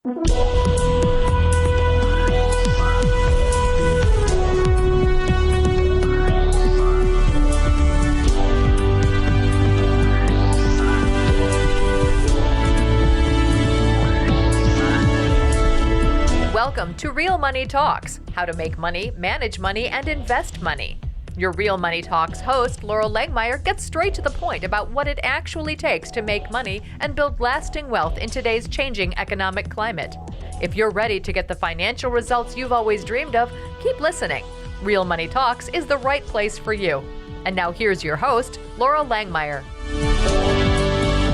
Welcome to Real Money Talks, how to make money, manage money, and invest money. Your Real Money Talks host, Laurel Langmeyer, gets straight to the point about what it actually takes to make money and build lasting wealth in today's changing economic climate. If you're ready to get the financial results you've always dreamed of, keep listening. Real Money Talks is the right place for you. And now here's your host, Laurel Langmeyer.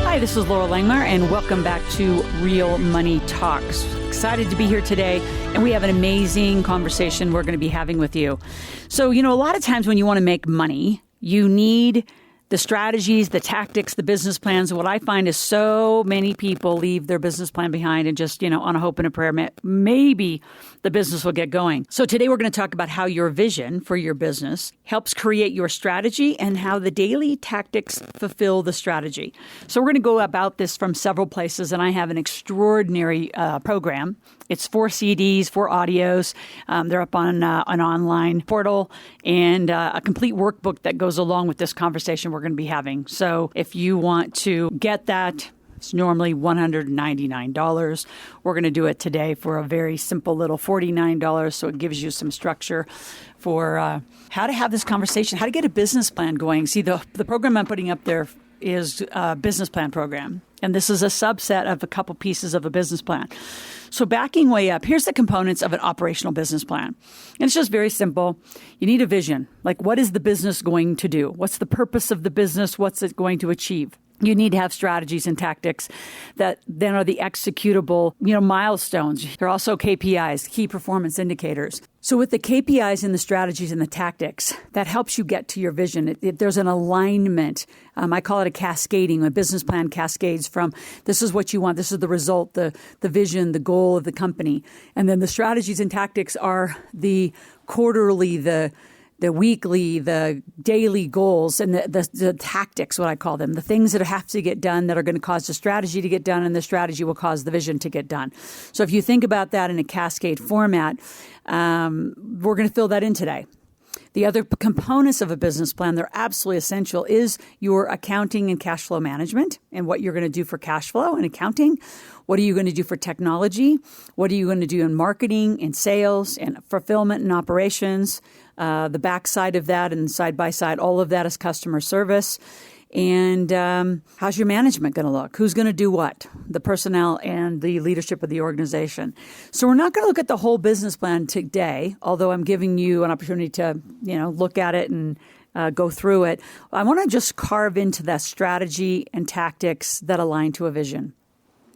Hi, this is Laurel Langmeyer, and welcome back to Real Money Talks. Excited to be here today, and we have an amazing conversation we're going to be having with you. So, a lot of times when you want to make money, you need the strategies, the tactics, the business plans. And what I find is so many people leave their business plan behind and just, on a hope and a prayer, maybe the business will get going. So today we're going to talk about how your vision for your business helps create your strategy and how the daily tactics fulfill the strategy. So we're going to go about this from several places, and I have an extraordinary program. It's 4 CDs, 4 audios. They're up on an online portal, and a complete workbook that goes along with this conversation we're going to be having. So if you want to get that, it's normally $199. We're going to do it today for a very simple little $49. So it gives you some structure for how to have this conversation, how to get a business plan going. See, the program I'm putting up there is a business plan program. And this is a subset of a couple pieces of a business plan. So backing way up, here's the components of an operational business plan. And it's just very simple. You need a vision. Like, what is the business going to do? What's the purpose of the business? What's it going to achieve? You need to have strategies and tactics that then are the executable, milestones. They're also KPIs, key performance indicators. So with the KPIs and the strategies and the tactics, that helps you get to your vision. There's an alignment. I call it a cascading. A business plan cascades from this is what you want, this is the result, the vision, the goal of the company. And then the strategies and tactics are the quarterly, the weekly, the daily goals, and the tactics, what I call them, the things that have to get done that are going to cause the strategy to get done, and the strategy will cause the vision to get done. So if you think about that in a cascade format, we're going to fill that in today. The other components of a business plan, they're absolutely essential, is your accounting and cash flow management and what you're going to do for cash flow and accounting. What are you going to do for technology? What are you going to do in marketing and sales and fulfillment and operations? The backside of that and side by side, all of that is customer service. And how's your management going to look? Who's going to do what? The personnel and the leadership of the organization. So we're not going to look at the whole business plan today, although I'm giving you an opportunity to, look at it and go through it. I want to just carve into that strategy and tactics that align to a vision.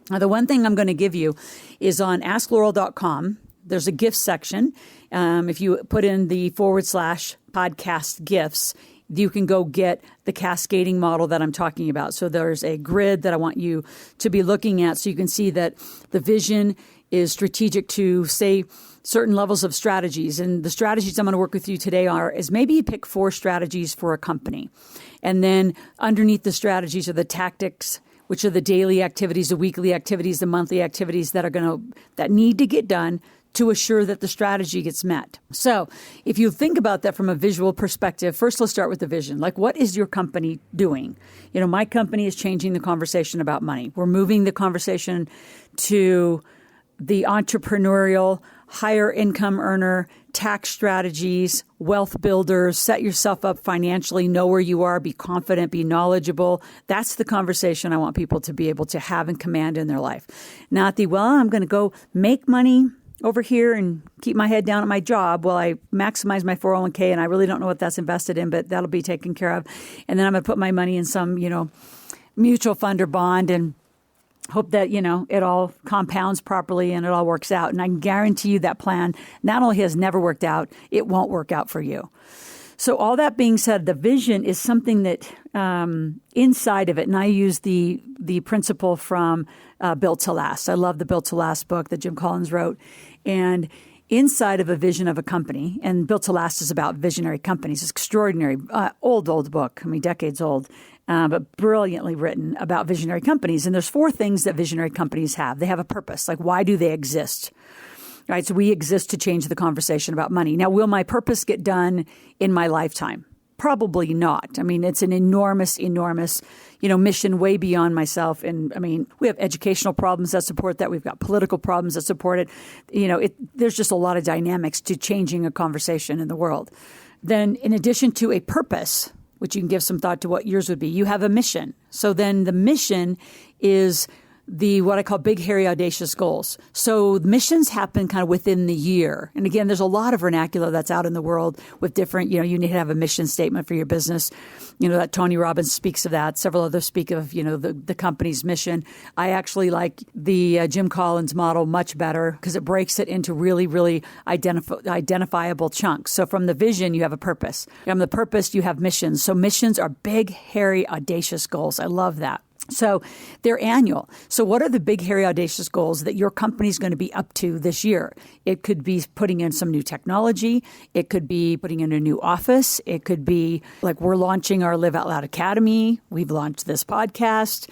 Now, the one thing I'm going to give you is on asklaurel.com. There's a gift section. If you put in the /podcast gifts, you can go get the cascading model that I'm talking about. So there's a grid that I want you to be looking at so you can see that the vision is strategic to, say, certain levels of strategies. And the strategies I'm going to work with you today is maybe you pick 4 strategies for a company. And then underneath the strategies are the tactics, which are the daily activities, the weekly activities, the monthly activities that need to get done to assure that the strategy gets met. So if you think about that from a visual perspective, first let's start with the vision. Like, what is your company doing? My company is changing the conversation about money. We're moving the conversation to the entrepreneurial, higher income earner, tax strategies, wealth builders, set yourself up financially, know where you are, be confident, be knowledgeable. That's the conversation I want people to be able to have and command in their life. Not I'm going to go make money over here and keep my head down at my job while I maximize my 401k, and I really don't know what that's invested in, but that'll be taken care of. And then I'm going to put my money in some, mutual fund or bond and hope that, it all compounds properly and it all works out. And I can guarantee you that plan not only has never worked out, it won't work out for you. So all that being said, the vision is something that inside of it, and I use the principle from Built to Last. I love the Built to Last book that Jim Collins wrote. And inside of a vision of a company, and Built to Last is about visionary companies. It's extraordinary, old book, decades old, but brilliantly written about visionary companies. And there's 4 things that visionary companies have. They have a purpose. Like, why do they exist? Right? So we exist to change the conversation about money. Now, will my purpose get done in my lifetime? Probably not. It's an enormous, mission way beyond myself. And we have educational problems that support that. We've got political problems that support it. There's just a lot of dynamics to changing a conversation in the world. Then in addition to a purpose, which you can give some thought to what yours would be, you have a mission. So then the mission is what I call big, hairy, audacious goals. So missions happen kind of within the year. And again, there's a lot of vernacular that's out in the world with different, you need to have a mission statement for your business. That Tony Robbins speaks of that. Several others speak of, the company's mission. I actually like the Jim Collins model much better because it breaks it into really, really identifiable chunks. So from the vision, you have a purpose. From the purpose, you have missions. So missions are big, hairy, audacious goals. I love that. So they're annual. So what are the big, hairy, audacious goals that your company is going to be up to this year? It could be putting in some new technology. It could be putting in a new office. It could be like we're launching our Live Out Loud Academy. We've launched this podcast.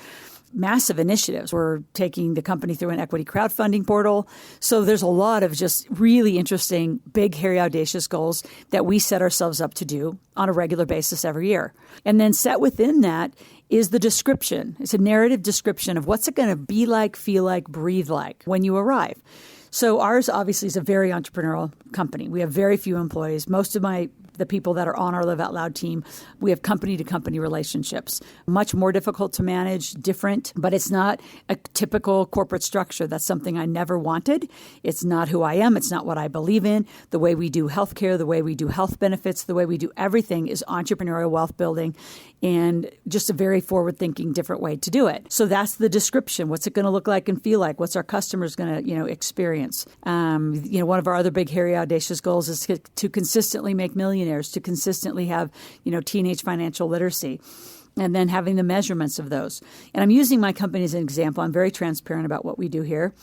Massive initiatives. We're taking the company through an equity crowdfunding portal. So there's a lot of just really interesting, big, hairy, audacious goals that we set ourselves up to do on a regular basis every year. And then set within that is the description. It's a narrative description of what's it going to be like, feel like, breathe like when you arrive. So ours obviously is a very entrepreneurial company. We have very few employees. Most of the people that are on our Live Out Loud team, we have company-to-company relationships. Much more difficult to manage, different, but it's not a typical corporate structure. That's something I never wanted. It's not who I am. It's not what I believe in. The way we do healthcare, the way we do health benefits, the way we do everything is entrepreneurial wealth building and just a very forward-thinking, different way to do it. So that's the description. What's it going to look like and feel like? What's our customers going to, experience? One of our other big, hairy, audacious goals is to consistently make millionaires, to consistently have, teenage financial literacy, and then having the measurements of those. And I'm using my company as an example. I'm very transparent about what we do here.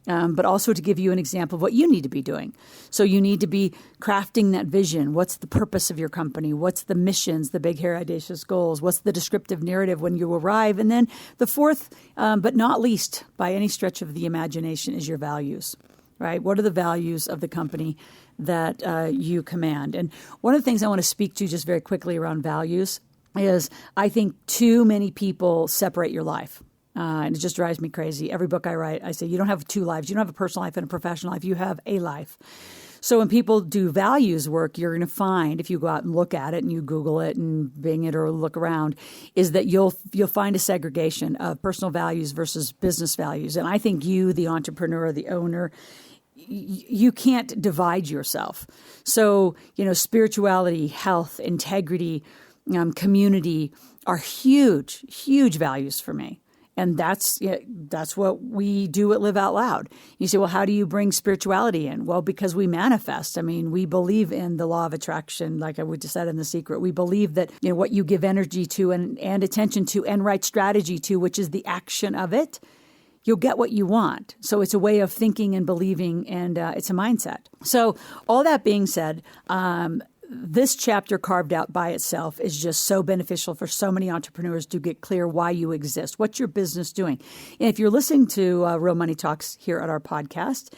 But also to give you an example of what you need to be doing. So you need to be crafting that vision. What's the purpose of your company? What's the missions, the big, hairy, audacious goals? What's the descriptive narrative when you arrive? And then the fourth, but not least by any stretch of the imagination, is your values, right? What are the values of the company that you command? And one of the things I want to speak to just very quickly around values is I think too many people separate your life. And it just drives me crazy. Every book I write, I say, you don't have 2 lives. You don't have a personal life and a professional life. You have a life. So when people do values work, you're going to find, if you go out and look at it and you Google it and Bing it or look around, is that you'll find a segregation of personal values versus business values. And I think you, the entrepreneur, the owner, you can't divide yourself. So, spirituality, health, integrity, community are huge, huge values for me. And that's what we do at Live Out Loud. You say, well, how do you bring spirituality in? Well, because we manifest. We believe in the law of attraction, like I just said in The Secret. We believe that what you give energy to and attention to and right strategy to, which is the action of it, you'll get what you want. So it's a way of thinking and believing, and it's a mindset. So all that being said, this chapter carved out by itself is just so beneficial for so many entrepreneurs to get clear why you exist. What's your business doing? And if you're listening to Real Money Talks here at our podcast,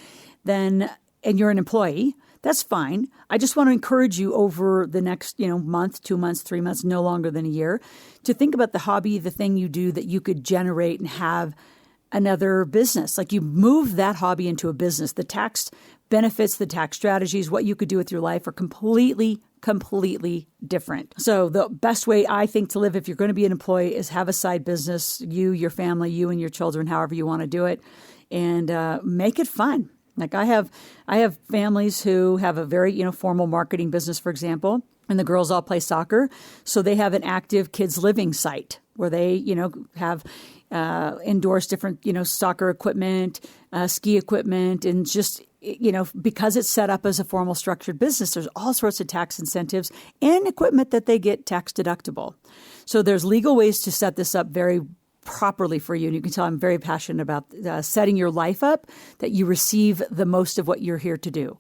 and you're an employee, that's fine. I just want to encourage you over the next, month, 2 months, 3 months, no longer than a year, to think about the hobby, the thing you do that you could generate and have another business. Like you move that hobby into a business. The tax benefits, the tax strategies, what you could do with your life are completely different. So the best way I think to live if you're going to be an employee is have a side business, you, your family, you and your children, however you want to do it, and make it fun. Like I have families who have a very, formal marketing business, for example, and the girls all play soccer. So they have an active kids living site where they, have endorse different, soccer equipment, ski equipment, and just, because it's set up as a formal structured business, there's all sorts of tax incentives and equipment that they get tax deductible. So there's legal ways to set this up very properly for you. And you can tell I'm very passionate about setting your life up that you receive the most of what you're here to do.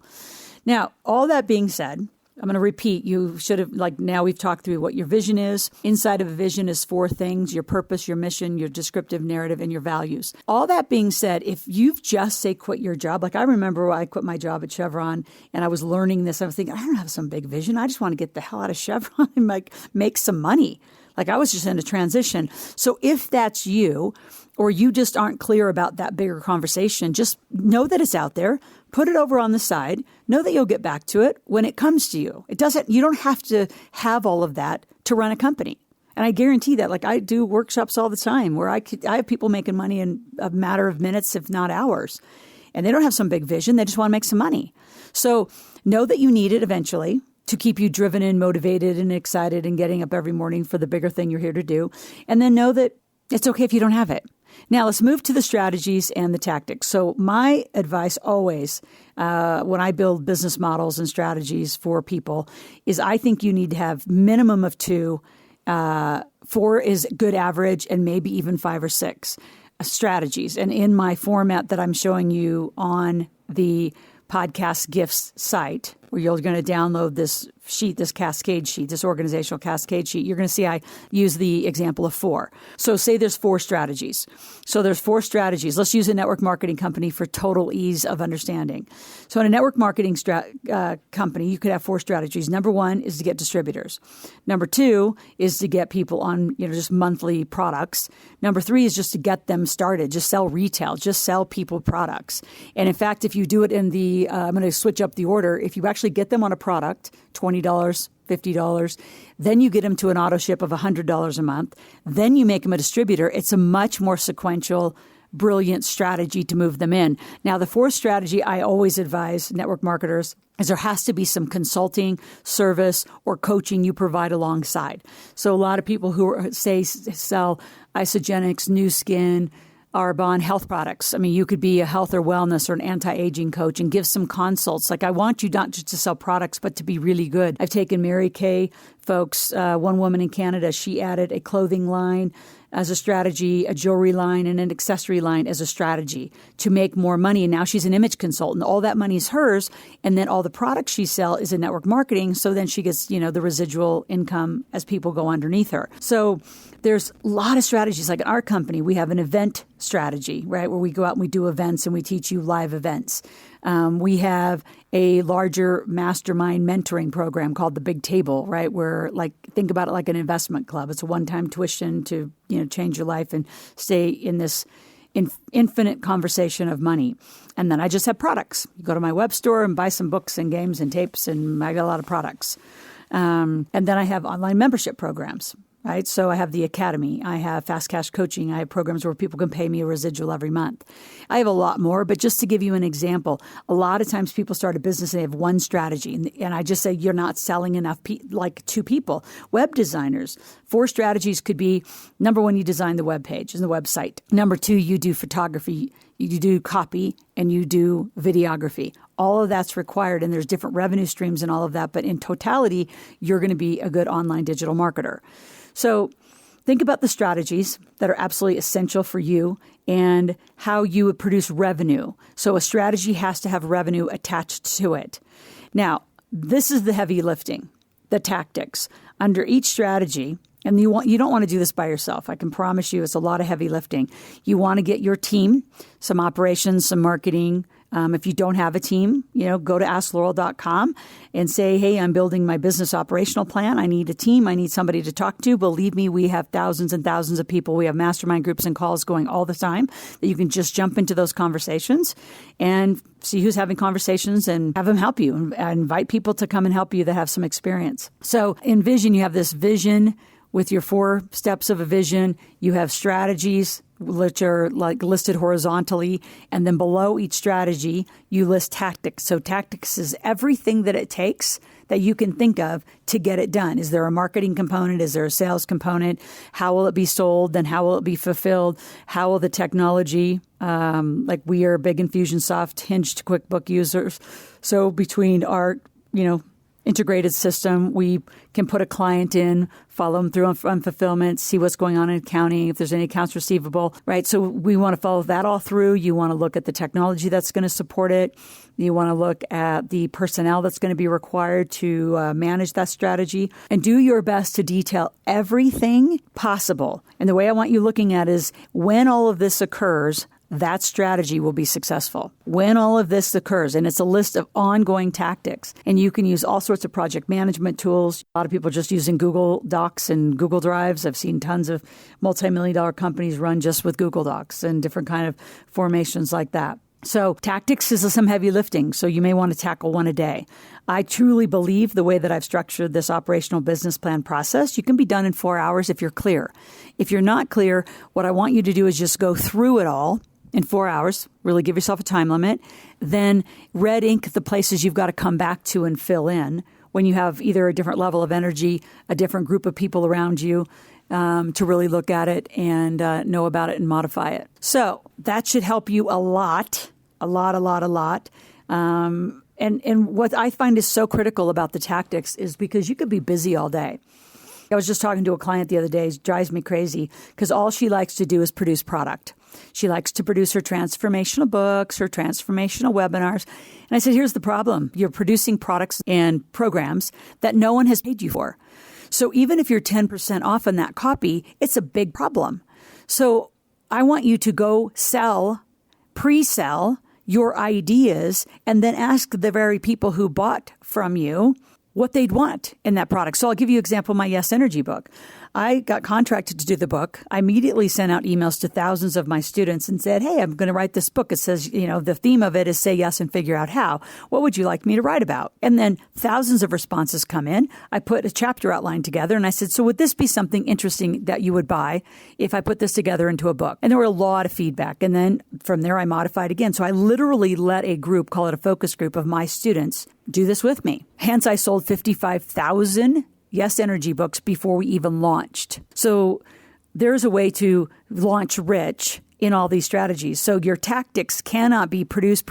Now, all that being said, I'm going to repeat. You should have, now we've talked through what your vision is. Inside of a vision is 4 things: your purpose, your mission, your descriptive narrative, and your values. All that being said, if you've just, say, quit your job, I remember when I quit my job at Chevron and I was learning this, I was thinking, I don't have some big vision. I just want to get the hell out of Chevron and make some money. I was just in a transition. So if that's you, or you just aren't clear about that bigger conversation, just know that it's out there. Put it over on the side. Know that you'll get back to it when it comes to you. You don't have to have all of that to run a company. And I guarantee that, I do workshops all the time where I have people making money in a matter of minutes, if not hours. And they don't have some big vision. They just want to make some money. So know that you need it eventually to keep you driven and motivated and excited and getting up every morning for the bigger thing you're here to do. And then know that it's okay if you don't have it. Now, let's move to the strategies and the tactics. So my advice always, when I build business models and strategies for people, is I think you need to have minimum of 2. 4 is good average, and maybe even 5 or 6 strategies. And in my format that I'm showing you on the podcast gifts site, where you're going to download this sheet, this cascade sheet, this organizational cascade sheet, you're going to see I use the example of 4. So say there's 4 strategies. So there's 4 strategies. Let's use a network marketing company for total ease of understanding. So in a network marketing company, you could have 4 strategies. Number 1 is to get distributors. Number 2 is to get people on, just monthly products. Number 3 is just to get them started, just sell retail, just sell people products. And in fact, if you do it in the, I'm going to switch up the order. If you actually get them on a product, $20, $50, then you get them to an auto ship of $100 a month. Then you make them a distributor. It's a much more sequential, brilliant strategy to move them in. Now, the 4th strategy I always advise network marketers is there has to be some consulting, service, or coaching you provide alongside. So a lot of people who sell Isogenics, New Skin, Arbonne health products. You could be a health or wellness or an anti-aging coach and give some consults. I want you not just to sell products, but to be really good. I've taken Mary Kay folks, one woman in Canada, she added a clothing line as a strategy, a jewelry line, and an accessory line as a strategy to make more money. And now she's an image consultant. All that money is hers. And then all the products she sells is in network marketing. So then she gets, the residual income as people go underneath her. So there's a lot of strategies. Like in our company, we have an event strategy, right? Where we go out and we do events and we teach you live events. We have a larger mastermind mentoring program called the Big Table, right? Where think about it like an investment club. It's a one-time tuition to, change your life and stay in this infinite conversation of money. And then I just have products. You go to my web store and buy some books and games and tapes, and I got a lot of products. And then I have online membership programs. Right. So I have the Academy. I have Fast Cash Coaching. I have programs where people can pay me a residual every month. I have a lot more. But just to give you an example, a lot of times people start a business and they have one strategy. And I just say you're not selling enough to people. Web designers, 4 strategies could be, number 1, you design the web page and the website. Number 2, you do photography. You do copy and you do videography. All of that's required, and there's different revenue streams and all of that. But in totality, you're going to be a good online digital marketer. So think about the strategies that are absolutely essential for you and how you would produce revenue. So a strategy has to have revenue attached to it. Now, this is the heavy lifting, the tactics. Under each strategy, and you don't want to do this by yourself. I can promise you it's a lot of heavy lifting. You want to get your team, some operations, some marketing. If you don't have a team, go to AskLaurel.com and say, hey, I'm building my business operational plan. I need a team. I need somebody to talk to. Believe me, we have thousands and thousands of people. We have mastermind groups and calls going all the time that you can just jump into those conversations and see who's having conversations and have them help you and invite people to come and help you that have some experience. So in Vision, you have this vision with your 4 steps of a vision. You have strategies, which are listed horizontally. And then below each strategy, you list tactics. So tactics is everything that it takes that you can think of to get it done. Is there a marketing component? Is there a sales component? How will it be sold? Then how will it be fulfilled? How will the technology, we are big Infusionsoft hinged QuickBook users. So between our, integrated system. We can put a client in, follow them through on fulfillment, see what's going on in accounting, if there's any accounts receivable, right? So we want to follow that all through. You want to look at the technology that's going to support it. You want to look at the personnel that's going to be required to manage that strategy, and do your best to detail everything possible. And the way I want you looking at is when all of this occurs, that strategy will be successful. When all of this occurs, and it's a list of ongoing tactics, and you can use all sorts of project management tools. A lot of people are just using Google Docs and Google Drives. I've seen tons of multi-million-dollar companies run just with Google Docs and different kind of formations like that. So tactics is some heavy lifting, so you may want to tackle one a day. I truly believe the way that I've structured this operational business plan process, you can be done in 4 hours if you're clear. If you're not clear, what I want you to do is just go through it all in 4 hours, really give yourself a time limit, then red ink the places you've got to come back to and fill in when you have either a different level of energy, a different group of people around you to really look at it and know about it and modify it. So that should help you a lot. And what I find is so critical about the tactics is because you could be busy all day. I was just talking to a client the other day. It drives me crazy because all she likes to do is produce product. She likes to produce her transformational books, her transformational webinars. And I said, here's the problem. You're producing products and programs that no one has paid you for. So even if you're 10% off on that copy, it's a big problem. So I want you to go pre-sell your ideas and then ask the very people who bought from you what they'd want in that product. So I'll give you an example of my Yes Energy book. I got contracted to do the book. I immediately sent out emails to thousands of my students and said, hey, I'm going to write this book. It says, the theme of it is say yes and figure out how. What would you like me to write about? And then thousands of responses come in. I put a chapter outline together and I said, so would this be something interesting that you would buy if I put this together into a book? And there were a lot of feedback. And then from there, I modified again. So I literally let a group, call it a focus group of my students, do this with me. Hence, I sold 55,000 Yes Energy books before we even launched. So there's a way to launch rich in all these strategies. So your tactics cannot be produce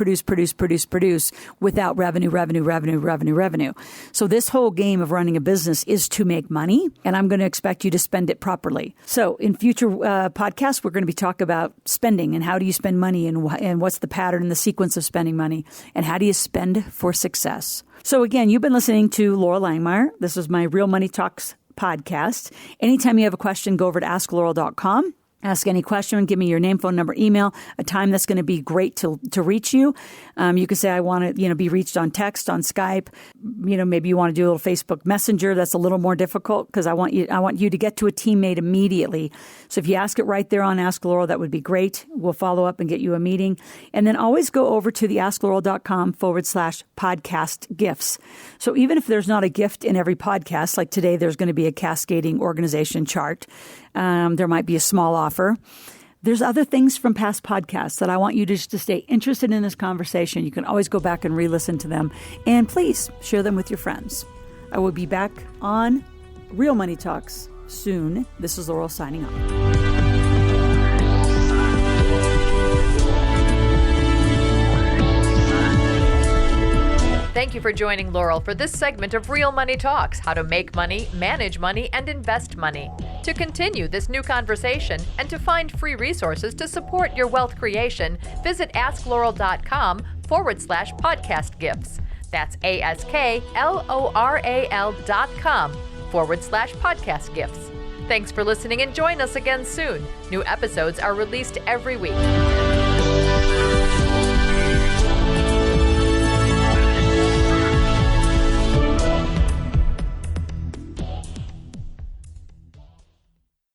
without revenue. So this whole game of running a business is to make money, and I'm going to expect you to spend it properly. So in future podcasts, we're going to be talking about spending and how do you spend money and what's the pattern and the sequence of spending money and how do you spend for success. So again, you've been listening to Laura Langmeyer. This is my Real Money Talks podcast. Anytime you have a question, go over to asklaurel.com. Ask any question, give me your name, phone number, email, a time that's going to be great to reach you. You can say, I want to, be reached on text, on Skype. Maybe you want to do a little Facebook Messenger. That's a little more difficult because I want you to get to a teammate immediately. So if you ask it right there on Ask Laurel, that would be great. We'll follow up and get you a meeting. And then always go over to the asklaurel.com/podcast gifts. So even if there's not a gift in every podcast, like today, there's going to be a cascading organization chart. There might be a small offer. There's other things from past podcasts that I want you to stay interested in this conversation. You can always go back and re-listen to them. And please share them with your friends. I will be back on Real Money Talks soon. This is Laurel signing off. Thank you for joining Laurel for this segment of Real Money Talks, how to make money, manage money, and invest money. To continue this new conversation and to find free resources to support your wealth creation, visit asklaurel.com/podcast gifts. That's ASKLORAL.com/podcast gifts. Thanks for listening and join us again soon. New episodes are released every week.